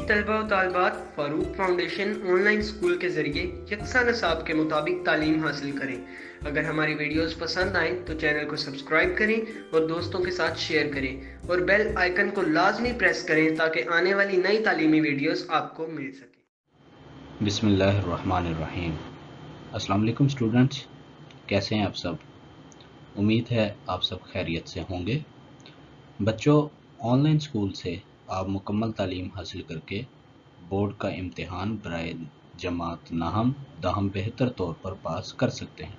तलबा और तालबात Farooq foundation online school के ज़रिए यकसा निसाब के मुताबिक तालीम हासिल करें। अगर हमारी वीडियोस पसंद आएँ तो चैनल को सब्सक्राइब करें और दोस्तों के साथ शेयर करें और बेल आइकन को लाजमी प्रेस करें ताकि आने वाली नई तालीमी वीडियोस आपको मिल सके। बिस्मिल्लाहिर्रहमानिर्रहीम। अस्सलाम वालेकुम स्टूडेंट्स, कैसे हैं आप सब? उम्मीद है आप सब खैरियत से होंगे। बच्चों, ऑनलाइन स्कूल से आप मुकम्मल तालीम हासिल करके बोर्ड का इम्तिहान बराए जमात नाहम दहम बेहतर तौर पर पास कर सकते हैं।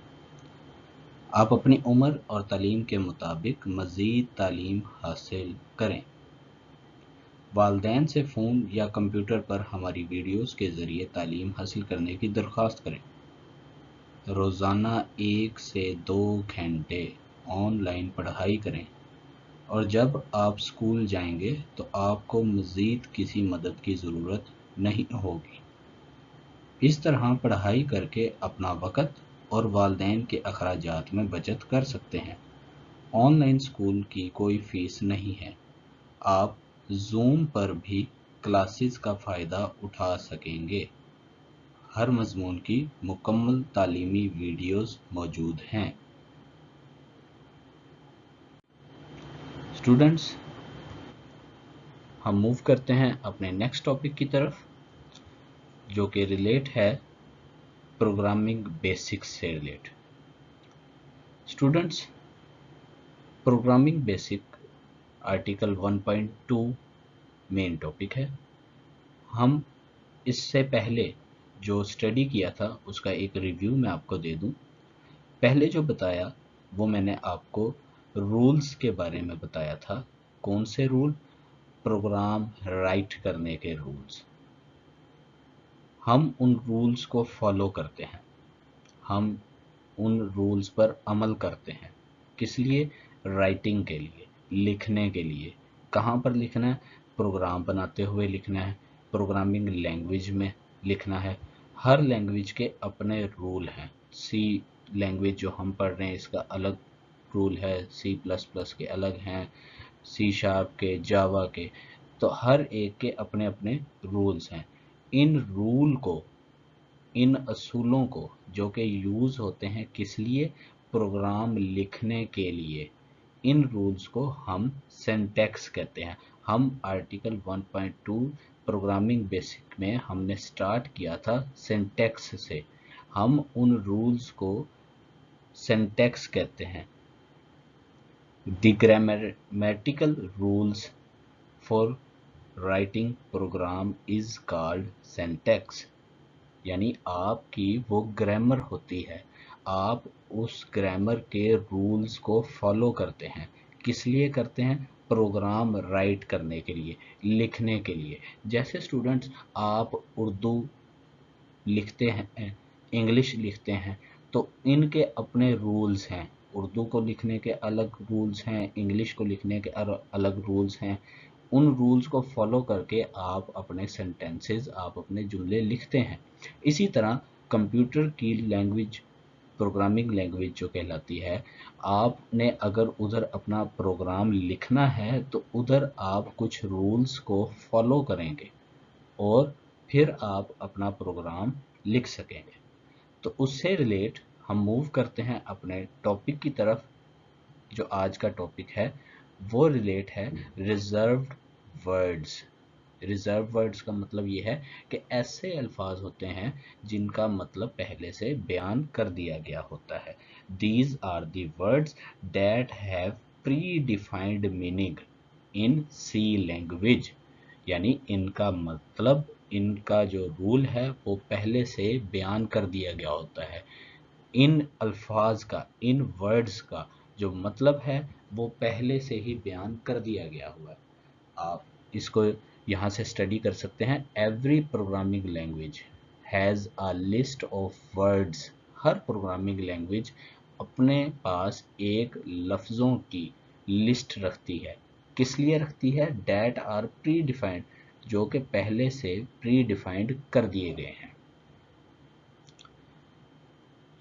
आप अपनी उम्र और तालीम के मुताबिक मज़ीद तालीम हासिल करें। वालिदैन से फ़ोन या कंप्यूटर पर हमारी वीडियोस के ज़रिए तालीम हासिल करने की दरख्वास्त करें। रोज़ाना 1 से 2 घंटे ऑनलाइन पढ़ाई करें और जब आप स्कूल जाएंगे तो आपको मज़ीद किसी मदद की ज़रूरत नहीं होगी। इस तरह पढ़ाई करके अपना वक़्त और वालिदैन के अखराजात में बचत कर सकते हैं। ऑनलाइन स्कूल की कोई फ़ीस नहीं है। आप ज़ूम पर भी क्लासेस का फ़ायदा उठा सकेंगे। हर मज़मून की मुकम्मल तालीमी वीडियोस मौजूद हैं। स्टूडेंट्स, हम मूव करते हैं अपने नेक्स्ट टॉपिक की तरफ, जो कि रिलेट है प्रोग्रामिंग बेसिक्स से relate. Students, programming basic article 1.2 main topic है। हम इससे पहले जो स्टडी किया था उसका एक रिव्यू मैं आपको दे दूं। पहले जो बताया वो मैंने आपको रूल्स के बारे में बताया था। कौन से रूल? प्रोग्राम राइट करने के रूल्स। हम उन रूल्स को फॉलो करते हैं, हम उन रूल्स पर अमल करते हैं। किस लिए? राइटिंग के लिए, लिखने के लिए। कहाँ पर लिखना है? प्रोग्राम बनाते हुए लिखना है, प्रोग्रामिंग लैंग्वेज में लिखना है। हर लैंग्वेज के अपने रूल हैं। सी लैंग्वेज जो हम पढ़ रहे हैं इसका अलग रूल है, C++ के अलग हैं, C# के, जावा के। तो हर एक के अपने अपने रूल्स हैं। इन रूल को, इन असूलों को जो कि यूज़ होते हैं किस लिए? प्रोग्राम लिखने के लिए। इन रूल्स को हम सिंटैक्स कहते हैं। हम आर्टिकल 1.2 प्रोग्रामिंग बेसिक में हमने स्टार्ट किया था सिंटैक्स से। हम उन रूल्स को सिंटैक्स कहते हैं। The grammatical rules for writing program is called syntax. यानी आपकी वो ग्रामर होती है, आप उस ग्रामर के रूल्स को फॉलो करते हैं। किस लिए करते हैं? प्रोग्राम राइट करने के लिए, लिखने के लिए। जैसे स्टूडेंट्स, आप उर्दू लिखते हैं, इंग्लिश लिखते हैं, तो इनके अपने रूल्स हैं। उर्दू को लिखने के अलग रूल्स हैं, इंग्लिश को लिखने के अलग रूल्स हैं। उन रूल्स को फॉलो करके आप अपने सेंटेंसेस, आप अपने जुमले लिखते हैं। इसी तरह कंप्यूटर की लैंग्वेज, प्रोग्रामिंग लैंग्वेज जो कहलाती है, आपने अगर उधर अपना प्रोग्राम लिखना है तो उधर आप कुछ रूल्स को फॉलो करेंगे और फिर आप अपना प्रोग्राम लिख सकेंगे। तो उससे रिलेट हम मूव करते हैं अपने टॉपिक की तरफ। जो आज का टॉपिक है वो रिलेट है रिजर्व्ड वर्ड्स। रिजर्व वर्ड्स का मतलब ये है कि ऐसे अल्फाज होते हैं जिनका मतलब पहले से बयान कर दिया गया होता है। These are the words that have predefined meaning in C language. यानी इनका मतलब, इनका जो रूल है वो पहले से बयान कर दिया गया होता है। इन अल्फाज का, इन वर्ड्स का जो मतलब है वो पहले से ही बयान कर दिया गया हुआ है। आप इसको यहाँ से स्टडी कर सकते हैं। Every programming language has a list of words. Her programming language अपने पास एक लफ्ज़ों की लिस्ट रखती है। किस लिए रखती है? डैट आर प्री डिफाइंड, जो कि पहले से प्री डिफाइंड कर दिए गए हैं।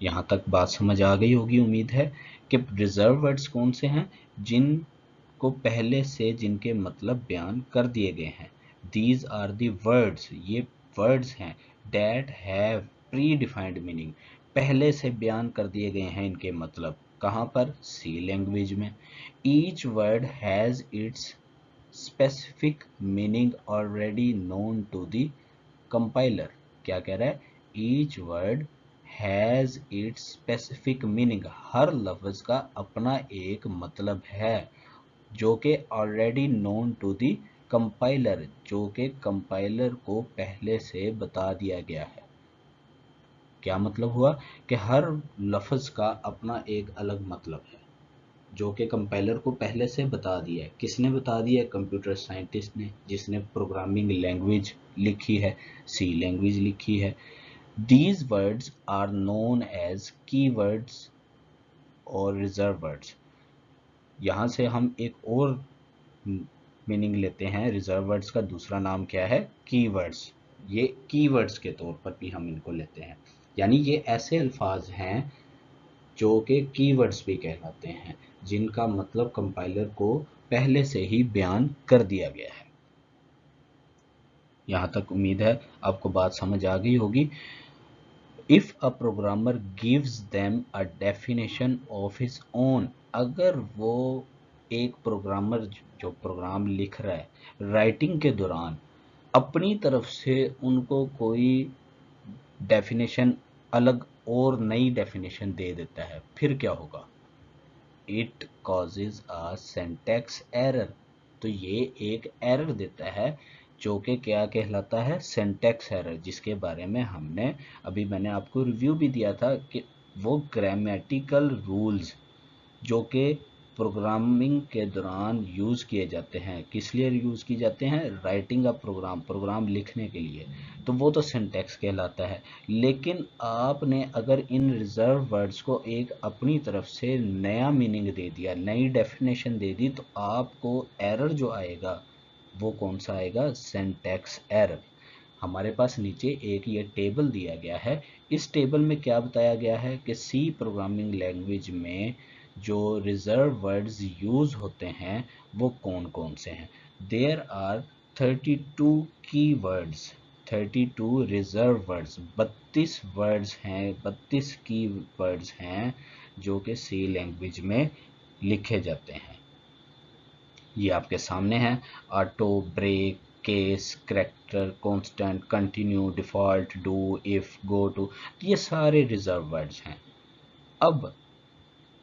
यहाँ तक बात समझ आ गई होगी उम्मीद है कि रिजर्व वर्ड्स कौन से हैं? जिनको पहले से, जिनके मतलब बयान कर दिए गए हैं। दीज आर दी वर्ड्स, ये वर्ड्स हैं, that have predefined meaning, पहले से बयान कर दिए गए हैं इनके मतलब। कहाँ पर? सी लैंग्वेज में। Each word has its specific meaning already known to the compiler. क्या कह रहा है? Each word has its specific meaning, हर लफ्ज का अपना एक मतलब है जो कि already known to the compiler, जो कि कंपाइलर को पहले से बता दिया गया है। क्या मतलब हुआ? कि हर लफ्ज का अपना एक अलग मतलब है जो कि कंपाइलर को पहले से बता दिया है। किसने बता दिया है? कंप्यूटर साइंटिस्ट ने, जिसने प्रोग्रामिंग लैंग्वेज लिखी है, सी लैंग्वेज लिखी है। These words are known as keywords और रिजर्व वर्ड्स। यहाँ से हम एक और मीनिंग लेते हैं। रिजर्व वर्ड्स का दूसरा नाम क्या है? कीवर्ड्स। ये कीवर्ड्स के तौर पर भी हम इनको लेते हैं, यानी ये ऐसे अल्फाज हैं जो कि कीवर्ड्स भी कहलाते हैं, जिनका मतलब कंपाइलर को पहले से ही बयान कर दिया गया है। यहाँ तक उम्मीद है आपको बात समझ आ गई होगी। If a programmer gives them a definition of his own, अगर वो एक प्रोग्रामर जो प्रोग्राम लिख रहा है राइटिंग के दौरान अपनी तरफ से उनको कोई डेफिनेशन अलग और नई डेफिनेशन दे देता है, फिर क्या होगा? It causes a syntax error. तो ये एक एरर देता है जो कि क्या कहलाता है? सिंटैक्स एरर, जिसके बारे में हमने अभी मैंने आपको रिव्यू भी दिया था कि वो ग्रामेटिकल रूल्स जो कि प्रोग्रामिंग के दौरान यूज़ किए जाते हैं, किस लिए यूज़ किए जाते हैं? राइटिंग अ प्रोग्राम, प्रोग्राम लिखने के लिए, तो वो तो सिंटैक्स कहलाता है। लेकिन आपने अगर इन रिजर्व वर्ड्स को एक अपनी तरफ से नया मीनिंग दे दिया, नई डेफिनेशन दे दी, तो आपको एरर जो आएगा वो कौन सा आएगा? Syntax error. हमारे पास नीचे एक ये टेबल दिया गया है। इस टेबल में क्या बताया गया है कि सी प्रोग्रामिंग लैंग्वेज में जो रिजर्व वर्ड्स यूज होते हैं वो कौन कौन से हैं। देयर आर 32 की वर्ड्स, 32 रिजर्व वर्ड्स, 32 वर्ड्स हैं, 32 की वर्ड्स हैं जो कि सी लैंग्वेज में लिखे जाते हैं। ये आपके सामने है। Auto, break, case, character, constant, continue, default, do, if, go to, ये सारे रिजर्व वर्ड्स हैं। अब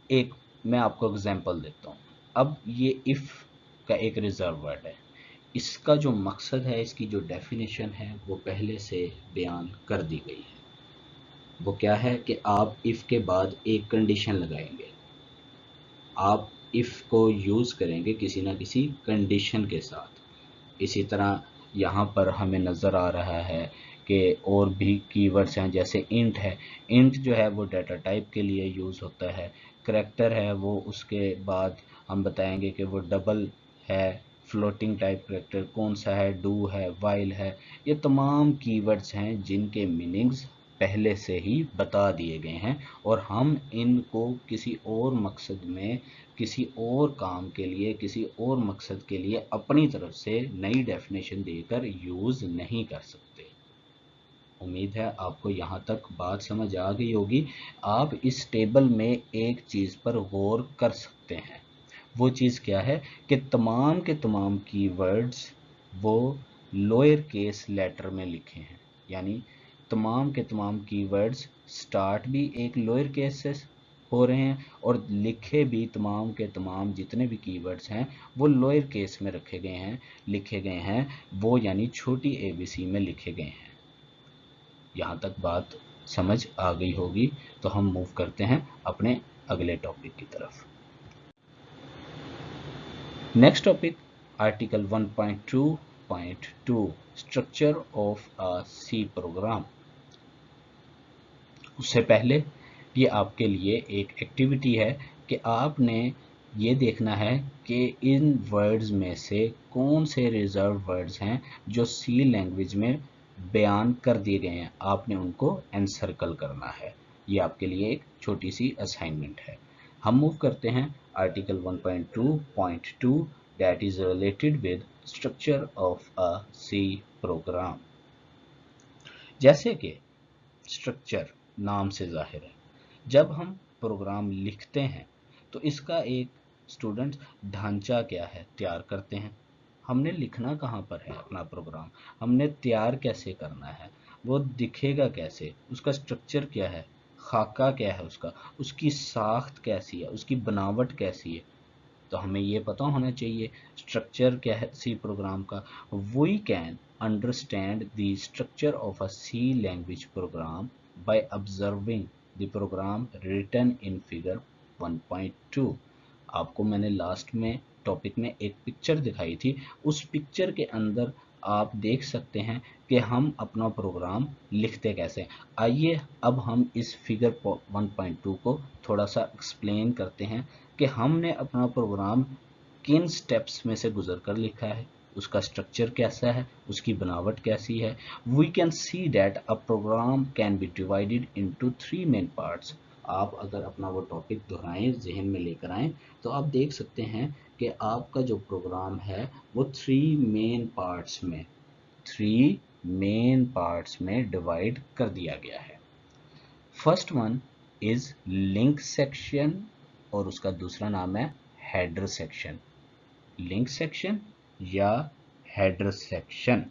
एक मैं आपको एग्जांपल देता हूँ। अब ये इफ का एक रिजर्व वर्ड है, इसका जो मकसद है, इसकी जो डेफिनेशन है वो पहले से बयान कर दी गई है। वो क्या है कि आप इफ के बाद एक कंडीशन लगाएंगे, आप इफ को यूज करेंगे किसी ना किसी कंडीशन के साथ। इसी तरह यहाँ पर हमें नज़र आ रहा है कि और भी कीवर्ड्स हैं, जैसे इंट है। इंट जो है वो डाटा टाइप के लिए यूज़ होता है। करैक्टर है वो उसके बाद हम बताएंगे कि वो डबल है। फ्लोटिंग टाइप करैक्टर कौन सा है? डू है, वाइल है। ये तमाम कीवर्ड्स हैं जिनके मीनिंग्स पहले से ही बता दिए गए हैं और हम इनको किसी और मकसद में, किसी और काम के लिए, किसी और मकसद के लिए अपनी तरफ से नई डेफिनेशन देकर यूज़ नहीं कर सकते। उम्मीद है आपको यहाँ तक बात समझ आ गई होगी। आप इस टेबल में एक चीज़ पर गौर कर सकते हैं। वो चीज़ क्या है कि तमाम के तमाम कीवर्ड्स वो लोअर केस लेटर में लिखे हैं, यानी तमाम के तमाम कीवर्ड्स स्टार्ट भी एक लोअर केस से हो रहे हैं और लिखे भी तमाम के तमाम जितने भी कीवर्ड्स हैं वो लोअर केस में रखे गए हैं, लिखे गए हैं वो, यानी छोटी ABC में लिखे गए हैं। यहाँ तक बात समझ आ गई होगी, तो हम मूव करते हैं अपने अगले टॉपिक की तरफ। Next topic article 1.2.2 structure of a C program. उससे पहले ये आपके लिए एक एक्टिविटी है कि आपने ये देखना है कि इन वर्ड्स में से कौन से रिजर्व वर्ड्स हैं जो सी लैंग्वेज में बयान कर दिए गए हैं। आपने उनको एनसर्कल करना है। ये आपके लिए एक छोटी सी असाइनमेंट है। हम मूव करते हैं article 1.2.2 that is related with structure of a C program. जैसे कि स्ट्रक्चर नाम से जाहिर है, जब हम प्रोग्राम लिखते हैं तो इसका एक स्टूडेंट ढांचा क्या है तैयार करते हैं। हमने लिखना कहाँ पर है अपना प्रोग्राम, हमने तैयार कैसे करना है, वो दिखेगा कैसे, उसका स्ट्रक्चर क्या है, खाका क्या है उसका, उसकी साख्त कैसी है, उसकी बनावट कैसी है, तो हमें ये पता होना चाहिए स्ट्रक्चर क्या है सी प्रोग्राम का। We can understand the structure of a C language program by observing the program written in figure 1.2। आपको मैंने लास्ट में टॉपिक में एक पिक्चर दिखाई थी, उस पिक्चर के अंदर आप देख सकते हैं कि हम अपना प्रोग्राम लिखते कैसे हैं। आइए अब हम इस फिगर 1.2 को थोड़ा सा एक्सप्लेन करते हैं कि हमने अपना प्रोग्राम किन स्टेप्स में से गुजर कर लिखा है, उसका स्ट्रक्चर कैसा है, उसकी बनावट कैसी है। We can see that a program can be divided into 3 main parts. आप अगर अपना वो टॉपिक दोहराएं, जहन में लेकर आएं, तो आप देख सकते हैं कि आपका जो प्रोग्राम है वो 3 मेन पार्ट्स में डिवाइड कर दिया गया है। First one is link section और उसका दूसरा नाम है हेडर सेक्शन। लिंक सेक्शन या हेडर सेक्शन,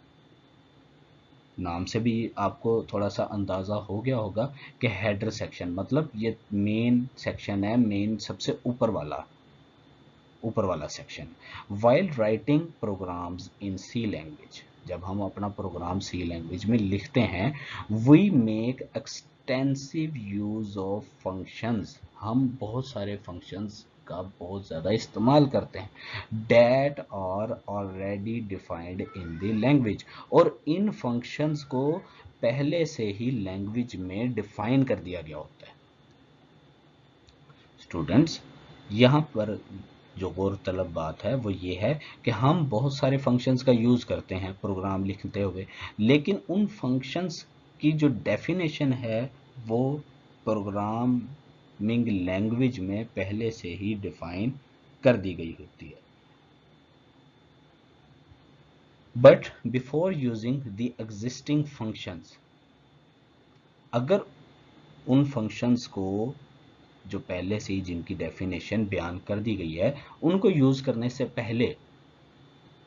नाम से भी आपको थोड़ा सा अंदाजा हो गया होगा कि हेडर सेक्शन मतलब ये मेन सेक्शन है, मेन सबसे ऊपर वाला सेक्शन। While writing programs in C language, जब हम अपना प्रोग्राम सी लैंग्वेज में लिखते हैं, we make extensive use of functions, हम बहुत सारे फंक्शंस का बहुत ज़्यादा इस्तेमाल करते हैं। That are already defined in the language, और इन फंक्शंस को पहले से ही लैंग्वेज में डिफाइन कर दिया गया होता है। स्टूडेंट्स, यहाँ पर जो गौरतलब बात है वो ये है कि हम बहुत सारे फंक्शंस का यूज़ करते हैं प्रोग्राम लिखते हुए, लेकिन उन फंक्शंस की जो डेफिनेशन है वो प्रोग्रामिंग लैंग्वेज में पहले से ही डिफाइन कर दी गई होती है। But before using the existing functions, अगर उन फंक्शंस को जो पहले से ही जिनकी डेफिनेशन बयान कर दी गई है उनको यूज करने से पहले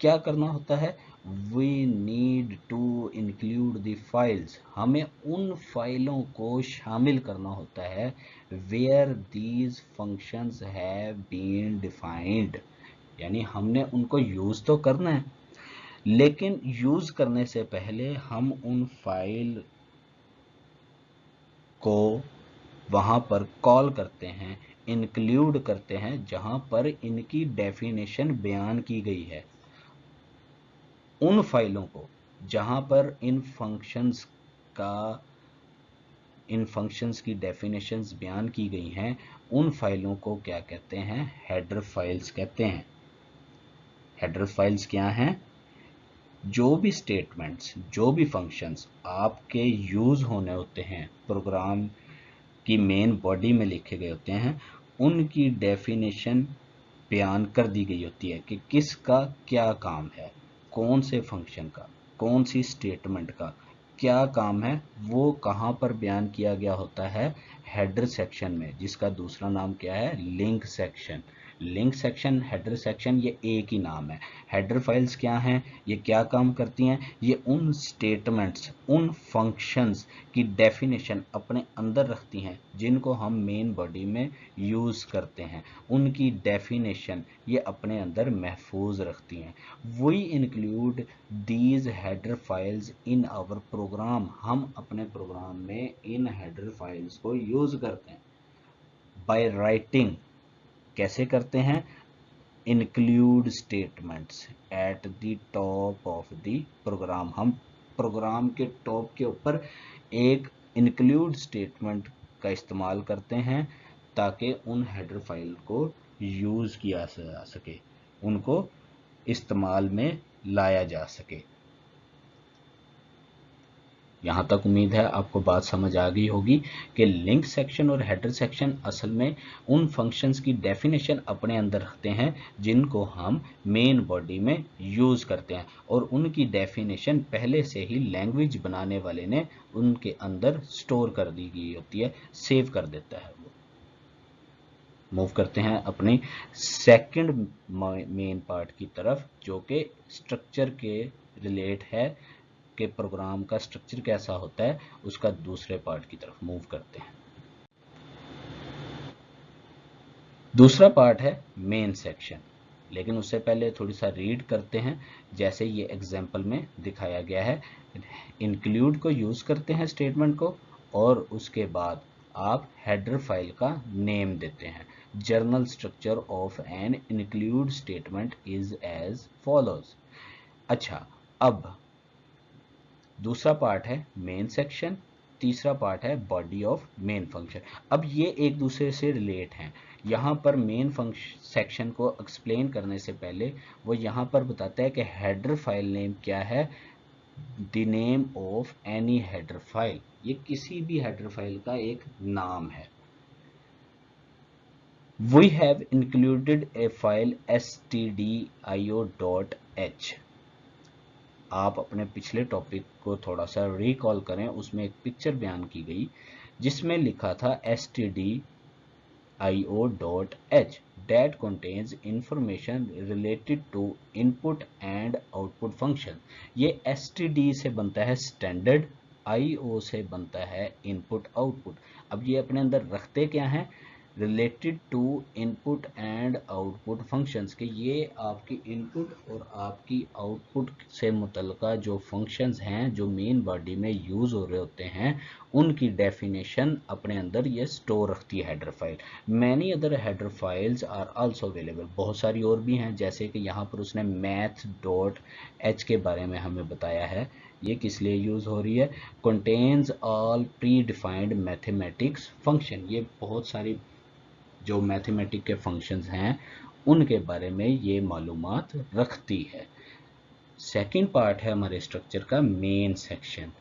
क्या करना होता है, we need to include the files, हमें उन फाइलों को शामिल करना होता है where these functions have been defined, यानी हमने उनको यूज तो करना है, लेकिन यूज करने से पहले हम उन फाइल को वहाँ पर कॉल करते हैं, इंक्लूड करते हैं जहाँ पर इनकी डेफिनेशन बयान की गई है। उन फाइलों को जहाँ पर इन फंक्शंस की डेफिनेशंस बयान की गई हैं, उन फाइलों को क्या कहते हैं, हेडर फाइल्स कहते हैं। हेडर फाइल्स क्या हैं, जो भी स्टेटमेंट्स, जो भी फंक्शंस आपके यूज होने होते हैं प्रोग्राम की मेन बॉडी में लिखे गए होते हैं, उनकी डेफिनेशन बयान कर दी गई होती है कि किसका क्या काम है, कौन से फंक्शन का, कौन सी स्टेटमेंट का क्या काम है, वो कहाँ पर बयान किया गया होता है, हेडर सेक्शन में, जिसका दूसरा नाम क्या है, link section. Link section, header section, ये एक ही नाम है। हेडर फाइल्स क्या हैं, ये क्या काम करती हैं, ये उन स्टेटमेंट्स, उन फंक्शंस की डेफिनेशन अपने अंदर रखती हैं जिनको हम मेन बॉडी में यूज़ करते हैं, उनकी डेफिनेशन ये अपने अंदर महफूज रखती हैं। We include these header files in our program, हम अपने प्रोग्राम में इन हेडर फाइल्स को यूज़ करते हैं। बाय राइटिंग, कैसे करते हैं, include statements at the top of the program, हम प्रोग्राम के टॉप के ऊपर एक इंक्लूड स्टेटमेंट का इस्तेमाल करते हैं ताकि उन हेडर फाइल को यूज किया जा सके, उनको इस्तेमाल में लाया जा सके। यहाँ तक उम्मीद है आपको बात समझ आ गई होगी कि लिंक सेक्शन और हेडर सेक्शन असल में उन फंक्शंस की डेफिनेशन अपने अंदर रखते हैं जिनको हम मेन बॉडी में यूज़ करते हैं, और उनकी डेफिनेशन पहले से ही लैंग्वेज बनाने वाले ने उनके अंदर स्टोर कर दी गई होती है, सेव कर देता है वो। मूव करते हैं अपने सेकंड मेन पार्ट की तरफ, जो कि स्ट्रक्चर के रिलेट है कि प्रोग्राम का स्ट्रक्चर कैसा होता है, उसका दूसरे पार्ट की तरफ मूव करते हैं। दूसरा पार्ट है मेन सेक्शन, लेकिन उससे पहले थोड़ी सा रीड करते हैं जैसे ये एग्जांपल में दिखाया गया है। इंक्लूड को यूज करते हैं स्टेटमेंट को, और उसके बाद आप हेडर फाइल का नेम देते हैं। General structure of an include statement is as follows. अच्छा, अब दूसरा पार्ट है मेन सेक्शन, तीसरा पार्ट है बॉडी ऑफ मेन फंक्शन। अब ये एक दूसरे से रिलेट हैं। यहाँ पर मेन फंक्शन सेक्शन को एक्सप्लेन करने से पहले वो यहाँ पर बताता है कि हेडर फाइल नेम क्या है। The name of any header file, ये किसी भी हेडर फाइल का एक नाम है। We have included a file stdio.h। आप अपने पिछले टॉपिक को थोड़ा सा रिकॉल करें, उसमें एक पिक्चर बयान की गई जिसमें लिखा था stdio.h that contains information related to input and output function। ये std से बनता है स्टैंडर्ड, io से बनता है इनपुट आउटपुट। अब ये अपने अंदर रखते क्या हैं, related to input and output functions, के ये आपकी इनपुट और आपकी आउटपुट से मुतल्लिका जो फंक्शंस हैं जो मेन बॉडी में यूज़ हो रहे होते हैं, उनकी डेफिनेशन अपने अंदर ये स्टोर रखती है header file. Many other header files are also available, बहुत सारी और भी हैं, जैसे कि यहाँ पर उसने math.h के बारे में हमें बताया है। ये किस लिए यूज़ हो रही है, contains all pre defined mathematics function, ये बहुत सारी जो मैथमेटिक के फंक्शंस हैं उनके बारे में ये मालूमात रखती है। सेकंड पार्ट है हमारे स्ट्रक्चर का main section.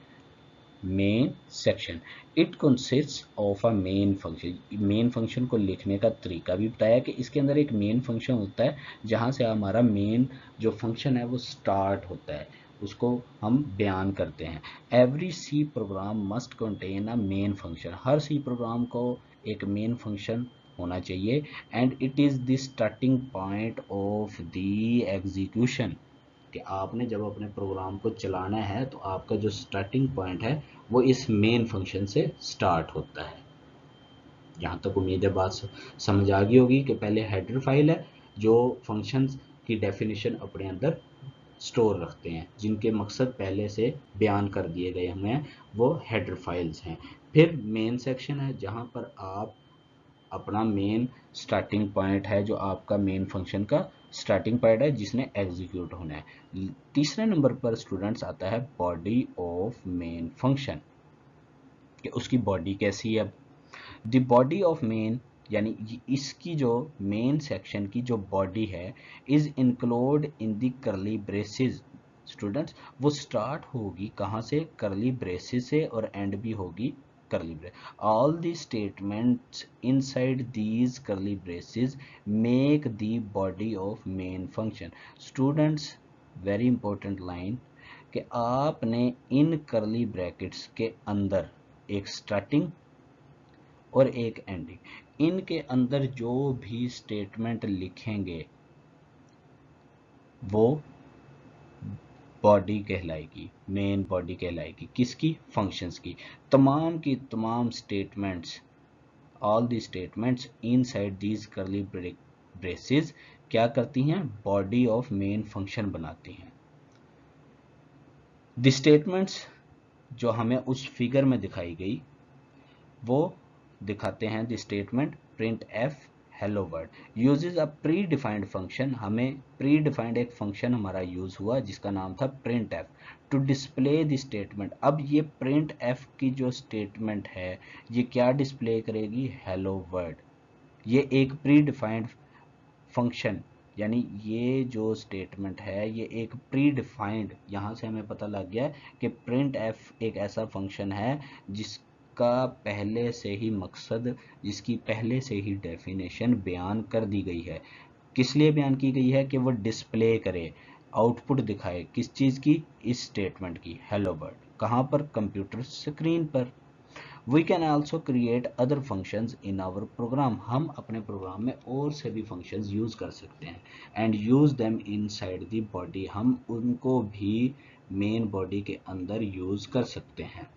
Main section it consists of a main function. Main function को लिखने का तरीका भी बताया कि इसके अंदर एक मेन फंक्शन होता है जहां से हमारा मेन जो फंक्शन है वो स्टार्ट होता है, उसको हम बयान करते हैं। Every C program must contain a main function, हर सी प्रोग्राम को एक मेन फंक्शन होना चाहिए। And it is the starting point of the execution, कि आपने जब अपने प्रोग्राम को चलाना है तो आपका जो स्टार्टिंग पॉइंट है वो इस मेन फंक्शन से स्टार्ट होता है। यहाँ तक उम्मीद है बात समझ आ गई होगी कि पहले हेडर फाइल है जो फंक्शंस की डेफिनेशन अपने अंदर स्टोर रखते हैं, जिनके मकसद पहले से बयान कर दिए गए हमें, वो हेडर फाइल्स हैं। फिर मेन सेक्शन है जहाँ पर आप अपना मेन स्टार्टिंग पॉइंट है, जो आपका मेन फंक्शन का स्टार्टिंग पॉइंट है जिसने एग्जीक्यूट होना है। तीसरे नंबर पर स्टूडेंट्स आता है बॉडी ऑफ मेन फंक्शन, कि उसकी बॉडी कैसी है। द बॉडी ऑफ मेन, यानी इसकी जो मेन सेक्शन की जो बॉडी है, इज इंक्लूड इन द करली ब्रेसेस। स्टूडेंट्स वो स्टार्ट होगी कहाँ से, करली ब्रेसेस से, और एंड भी होगी curly brace। All the statements inside these curly braces make the body of main function। Students, very important line, कि आपने इन curly brackets के अंदर एक स्टार्टिंग और एक एंडिंग, इनके अंदर जो भी स्टेटमेंट लिखेंगे वो बॉडी कहलाएगी, मेन बॉडी कहलाएगी। किसकी, फंक्शंस की। तमाम की तमाम statements, all the statements inside these करली ब्रेसेस क्या करती हैं, बॉडी ऑफ मेन फंक्शन बनाती हैं। द स्टेटमेंट्स जो हमें उस फिगर में दिखाई गई वो दिखाते हैं the statement print F hello world usage a pre defined function. हमें प्री डिफाइंड एक फंक्शन हमारा यूज हुआ जिसका नाम था print F two display the statement. अब ये प्रिंट एफ की जो स्टेटमेंट है ये क्या डिस्प्ले करेगी, हेलो वर्ल्ड। ये एक प्री डिफाइंड फंक्शन यानी ये जो स्टेटमेंट है ये एक प्री डिफाइंड, यहाँ से हमें पता लग गया कि प्रिंट एफ एक ऐसा फंक्शन है जिसका पहले से ही मकसद, जिसकी पहले से ही डेफिनेशन बयान कर दी गई है। किस लिए बयान की गई है? कि वो डिस्प्ले करे, आउटपुट दिखाए, किस चीज़ की? इस स्टेटमेंट की, हेलो वर्ल्ड। कहाँ पर? कंप्यूटर स्क्रीन पर। We can also create other functions in our program। हम अपने प्रोग्राम में और से भी functions यूज कर सकते हैं and use them inside the body। हम उनको भी मेन बॉडी के अंदर यूज कर सकते हैं।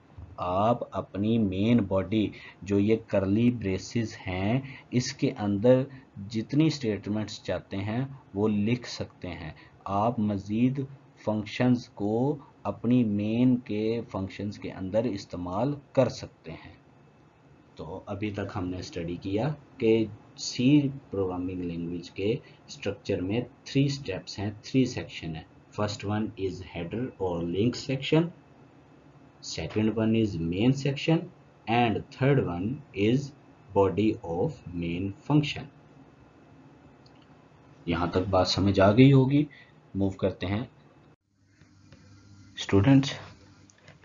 आप अपनी मेन बॉडी जो ये करली ब्रेसेस हैं इसके अंदर जितनी स्टेटमेंट्स चाहते हैं वो लिख सकते हैं। आप मज़ीद फंक्शंस को अपनी मेन के फंक्शंस के अंदर इस्तेमाल कर सकते हैं। तो अभी तक हमने स्टडी किया कि सी प्रोग्रामिंग लैंग्वेज के स्ट्रक्चर में 3 स्टेप्स हैं, 3 सेक्शन है। फर्स्ट वन इज हेडर और link section, second one is main section and third one is body of main function. यहां तक बात समझ आ गई होगी। मूव करते हैं। स्टूडेंट्स,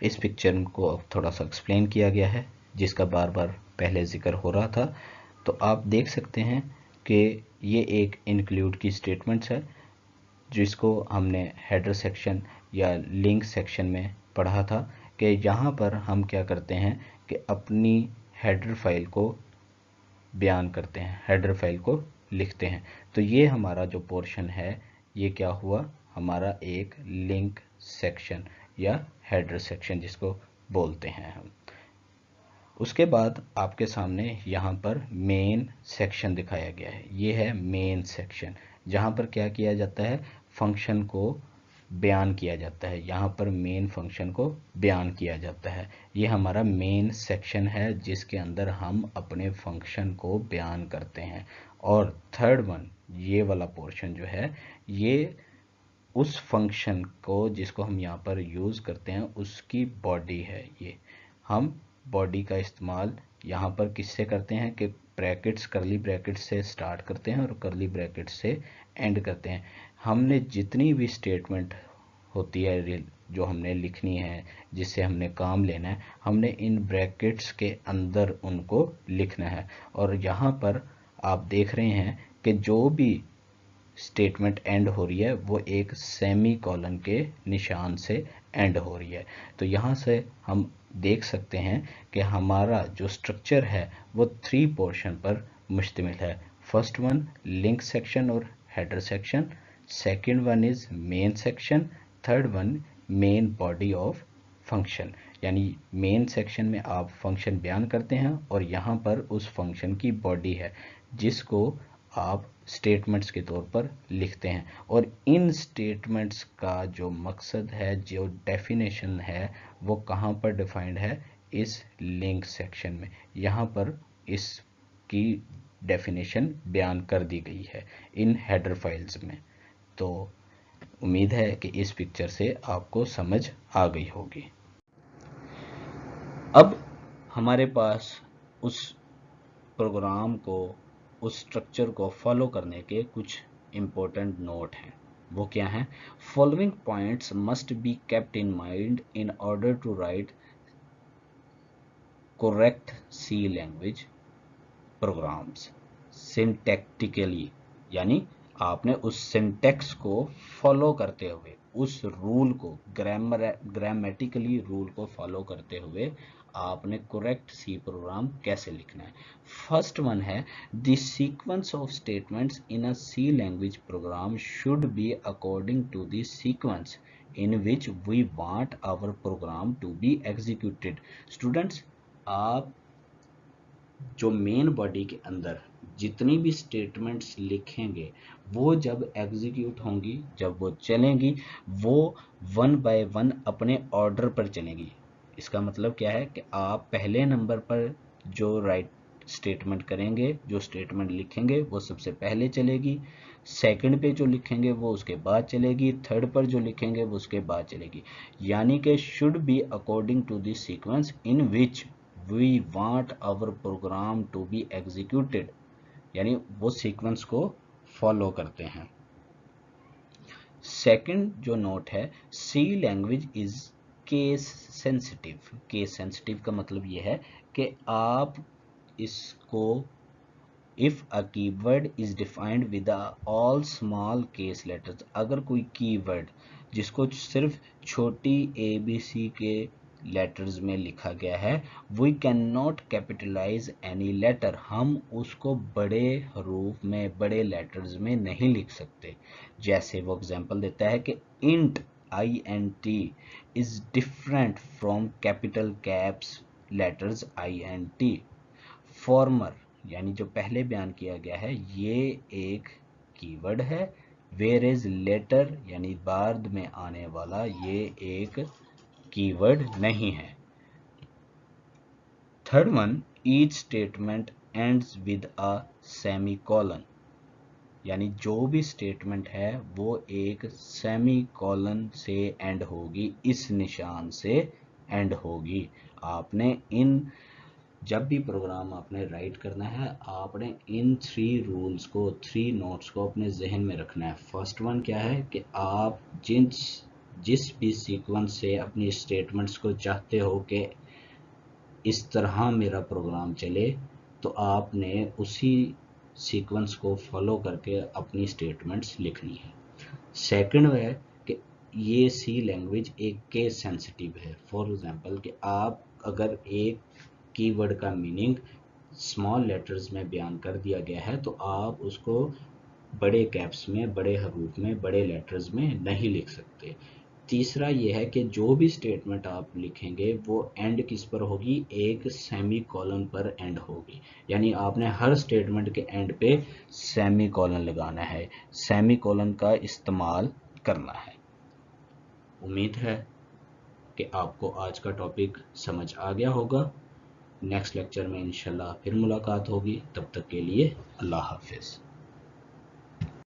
इस पिक्चर को अब थोड़ा सा एक्सप्लेन किया गया है जिसका बार बार पहले जिक्र हो रहा था। तो आप देख सकते हैं कि ये एक इंक्लूड की स्टेटमेंट्स है जिसको हमने हेडर सेक्शन या लिंक सेक्शन में पढ़ा था कि यहाँ पर हम क्या करते हैं कि अपनी हेडर फाइल को बयान करते हैं, हेडर फाइल को लिखते हैं। तो ये हमारा जो पोर्शन है ये क्या हुआ? हमारा एक लिंक सेक्शन या हेडर सेक्शन जिसको बोलते हैं हम। उसके बाद आपके सामने यहाँ पर मेन सेक्शन दिखाया गया है। ये है मेन सेक्शन जहाँ पर क्या किया जाता है? फंक्शन को बयान किया जाता है। यहाँ पर मेन फंक्शन को बयान किया जाता है। ये हमारा मेन सेक्शन है जिसके अंदर हम अपने फंक्शन को बयान करते हैं। और थर्ड वन, ये वाला पोर्शन जो है ये उस फंक्शन को जिसको हम यहाँ पर यूज़ करते हैं उसकी बॉडी है। ये हम बॉडी का इस्तेमाल यहाँ पर किससे करते हैं कि ब्रैकेट्स, करली ब्रैकेट्स से स्टार्ट करते हैं और करली ब्रैकेट्स से एंड करते हैं। हमने जितनी भी स्टेटमेंट होती है जो हमने लिखनी है, जिससे हमने काम लेना है, हमने इन ब्रैकेट्स के अंदर उनको लिखना है। और यहाँ पर आप देख रहे हैं कि जो भी स्टेटमेंट एंड हो रही है वो एक सेमी कॉलन के निशान से एंड हो रही है। तो यहाँ से हम देख सकते हैं कि हमारा जो स्ट्रक्चर है वो 3 पोर्शन पर मुश्तमिल है। फर्स्ट वन लिंक सेक्शन और header section, second one is main section, third one main body of function. यानी मेन सेक्शन में आप फंक्शन बयान करते हैं और यहाँ पर उस फंक्शन की बॉडी है जिसको आप स्टेटमेंट्स के तौर पर लिखते हैं। और इन स्टेटमेंट्स का जो मकसद है, जो डेफिनेशन है, वो कहाँ पर डिफाइंड है? इस लिंक सेक्शन में। यहाँ पर इसकी डेफिनेशन बयान कर दी गई है इन हेडर फाइल्स में। तो उम्मीद है कि इस पिक्चर से आपको समझ आ गई होगी। अब हमारे पास उस प्रोग्राम को, उस स्ट्रक्चर को फॉलो करने के कुछ इम्पोर्टेंट नोट हैं। वो क्या हैं? Following points must be kept in mind in order to write correct C language programs syntactically. यानी आपने उस सिंटैक्स को फॉलो करते हुए, उस रूल को, ग्रामेटिकली रूल को फॉलो करते हुए आपने करेक्ट सी प्रोग्राम कैसे लिखना है। फर्स्ट वन है the sequence of statements in a C language program should be according to the sequence in which we want our program to be executed. Students, आप जो main body के अंदर जितनी भी स्टेटमेंट्स लिखेंगे वो जब एग्जीक्यूट होंगी, जब वो चलेंगी, वो 1 बाय 1 अपने ऑर्डर पर चलेंगी। इसका मतलब क्या है कि आप पहले नंबर पर जो राइट स्टेटमेंट करेंगे, जो स्टेटमेंट लिखेंगे वो सबसे पहले चलेगी, सेकंड पे जो लिखेंगे वो उसके बाद चलेगी, थर्ड पर जो लिखेंगे वो उसके बाद चलेगी। यानी कि should be according to the sequence in which we want our program to be executed. यानी वो सीक्वेंस को फॉलो करते हैं। सेकंड जो नोट है, C language is case sensitive. Case sensitive का मतलब ये है कि आप इसको if a keyword is defined with all small case letters, अगर कोई कीवर्ड जिसको सिर्फ छोटी ABC के लेटर्स में लिखा गया है, we cannot capitalize any letter, हम उसको बड़े हरूफ में बड़े लेटर्स में नहीं लिख सकते। जैसे वो एग्जांपल देता है कि int int is different from capital caps letters int। Farmer यानी जो पहले बयान किया गया है ये एक कीवर्ड है, वेयर इज लेटर यानी बाद में आने वाला ये एक कीवर्ड नहीं है। Third one, each statement ends with a semicolon, यानी जो भी स्टेटमेंट है वो एक सेमीकोलन से एंड होगी, इस निशान से एंड होगी। आपने इन जब भी प्रोग्राम आपने राइट करना है, आपने इन 3 रूल्स को, 3 नोट्स को अपने जहन में रखना है। फर्स्ट वन क्या है कि आप जिस भी सीक्वेंस से अपनी स्टेटमेंट्स को चाहते हो कि इस तरह मेरा प्रोग्राम चले, तो आपने उसी सीक्वेंस को फॉलो करके अपनी स्टेटमेंट्स लिखनी है। सेकंड है कि ये सी लैंग्वेज एक केस सेंसिटिव है। फॉर एग्जांपल कि आप अगर एक कीवर्ड का मीनिंग स्मॉल लेटर्स में बयान कर दिया गया है तो आप उसको बड़े कैप्स में, बड़े हरूफ में, बड़े लेटर्स में नहीं लिख सकते। तीसरा ये है कि जो भी स्टेटमेंट आप लिखेंगे वो एंड किस पर होगी, एक सेमी कॉलन पर एंड होगी, यानी आपने हर स्टेटमेंट के एंड पे सेमी कॉलन लगाना है, सेमी कॉलन का इस्तेमाल करना है। उम्मीद है कि आपको आज का टॉपिक समझ आ गया होगा। नेक्स्ट लेक्चर में इंशाल्लाह फिर मुलाकात होगी, तब तक के लिए अल्लाह हाफिज़।